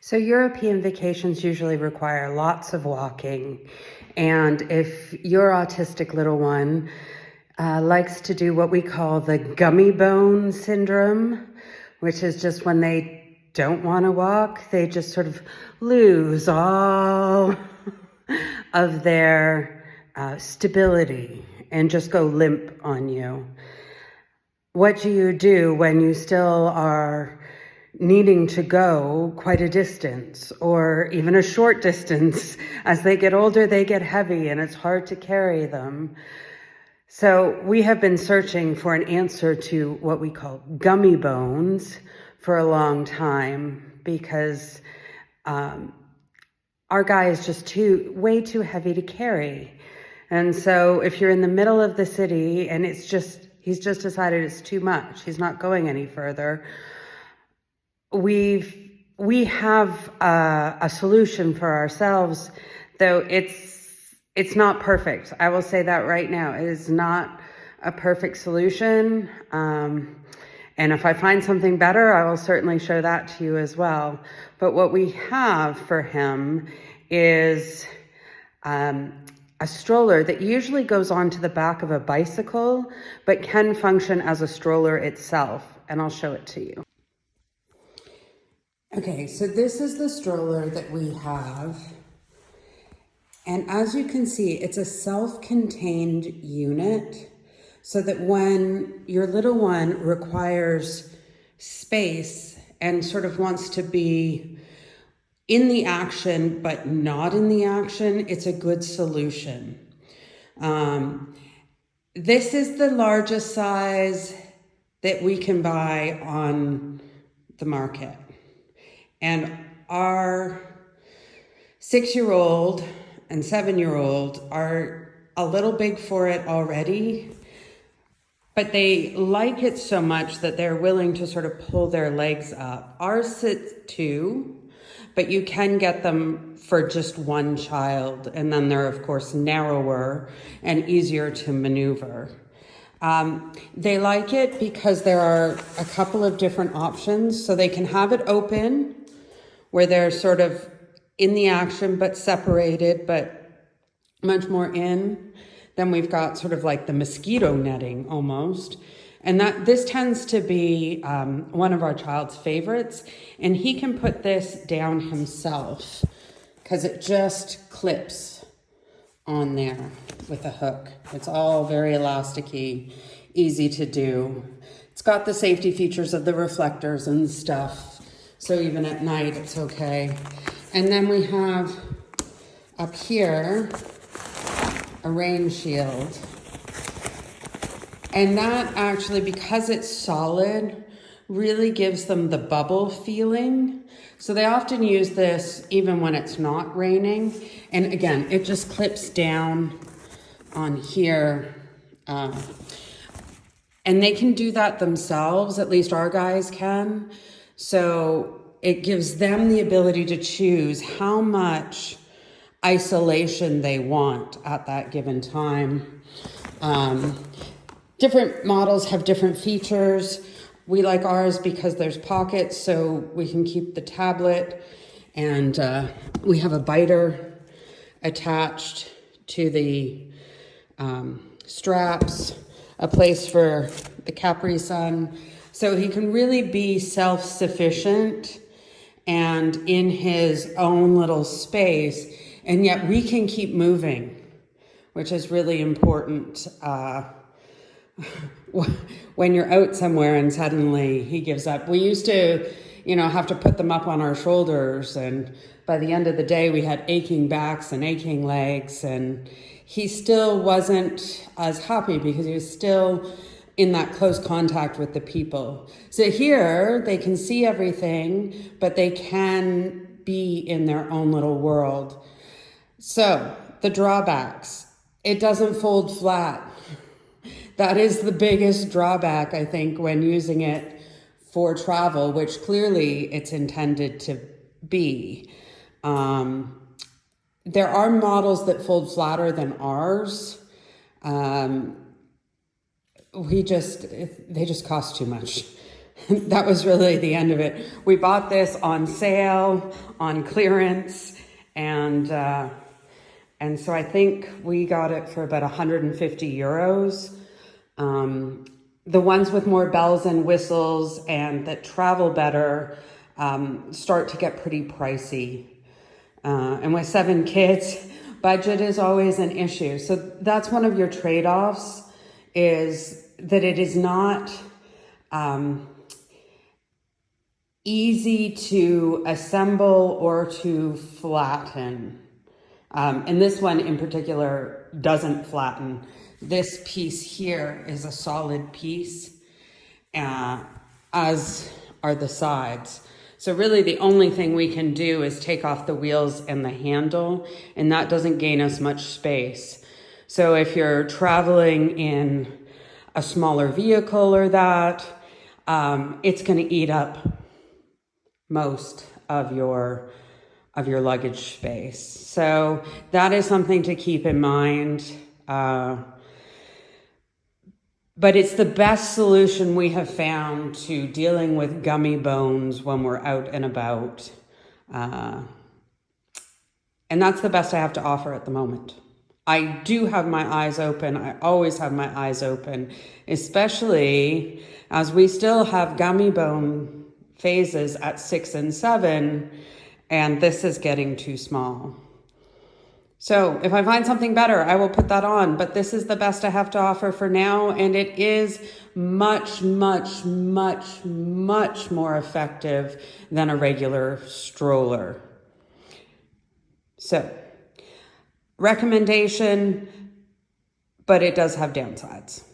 So European vacations usually require lots of walking. And if your autistic little one likes to do what we call the gummy bone syndrome, which is just when they don't want to walk, they just sort of lose all of their stability and just go limp on you. What do you do when you still are needing to go quite a distance or even a short distance? As they get older, they get heavy and it's hard to carry them. So we have been searching for an answer to what we call gummy bones for a long time because our guy is just way too heavy to carry. And so if you're in the middle of the city and he's just decided it's too much, he's not going any further, we have a solution for ourselves, though it's not perfect. I will say that right now. It is not a perfect solution. And if I find something better, I will certainly show that to you as well. But what we have for him is a stroller that usually goes onto the back of a bicycle, but can function as a stroller itself. And I'll show it to you. Okay, so this is the stroller that we have. And as you can see, it's a self-contained unit so that when your little one requires space and sort of wants to be in the action but not in the action, it's a good solution. This is the largest size that we can buy on the market. And our 6-year-old and 7-year-old are a little big for it already, but they like it so much that they're willing to sort of pull their legs up. Ours sit 2, but you can get them for just one child. And then they're, of course, narrower and easier to maneuver. They like it because there are a couple of different options. So they can have it open, where they're sort of in the action, but separated, but much more in. Then we've got sort of like the mosquito netting almost. And this tends to be one of our child's favorites. And he can put this down himself because it just clips on there with a hook. It's all very elasticy, easy to do. It's got the safety features of the reflectors and stuff. So even at night, it's okay. And then we have up here a rain shield. And that actually, because it's solid, really gives them the bubble feeling. So they often use this even when it's not raining. And again, it just clips down on here. And they can do that themselves, at least our guys can. So it gives them the ability to choose how much isolation they want at that given time. Different models have different features. We like ours because there's pockets so we can keep the tablet, and we have a biter attached to the straps, a place for the Capri Sun. So he can really be self-sufficient and in his own little space, and yet we can keep moving, which is really important. When you're out somewhere and suddenly he gives up. We used to, have to put them up on our shoulders, and by the end of the day we had aching backs and aching legs, and he still wasn't as happy because he was still in that close contact with the people. So here they can see everything, but they can be in their own little world. So the drawbacks: it doesn't fold flat. That is the biggest drawback, I think, when using it for travel, which clearly it's intended to be. There are models that fold flatter than ours. They just cost too much. that was really the end of it. We bought this on sale, on clearance, and so I think we got it for about 150 euros. The ones with more bells and whistles and that travel better start to get pretty pricey. And with 7 kids, budget is always an issue. So that's one of your trade-offs, is that it is not easy to assemble or to flatten. And this one in particular doesn't flatten. This piece here is a solid piece, as are the sides. So really the only thing we can do is take off the wheels and the handle, and that doesn't gain us much space. So if you're traveling in a smaller vehicle or that, it's going to eat up most of your luggage space. So that is something to keep in mind. But it's the best solution we have found to dealing with gummy bones when we're out and about. And that's the best I have to offer at the moment. I do have my eyes open. I always have my eyes open, especially as we still have gummy bone phases at 6 and 7, and this is getting too small. So if I find something better, I will put that on, but this is the best I have to offer for now, and it is much, much, much, much more effective than a regular stroller. So, recommendation, but it does have downsides.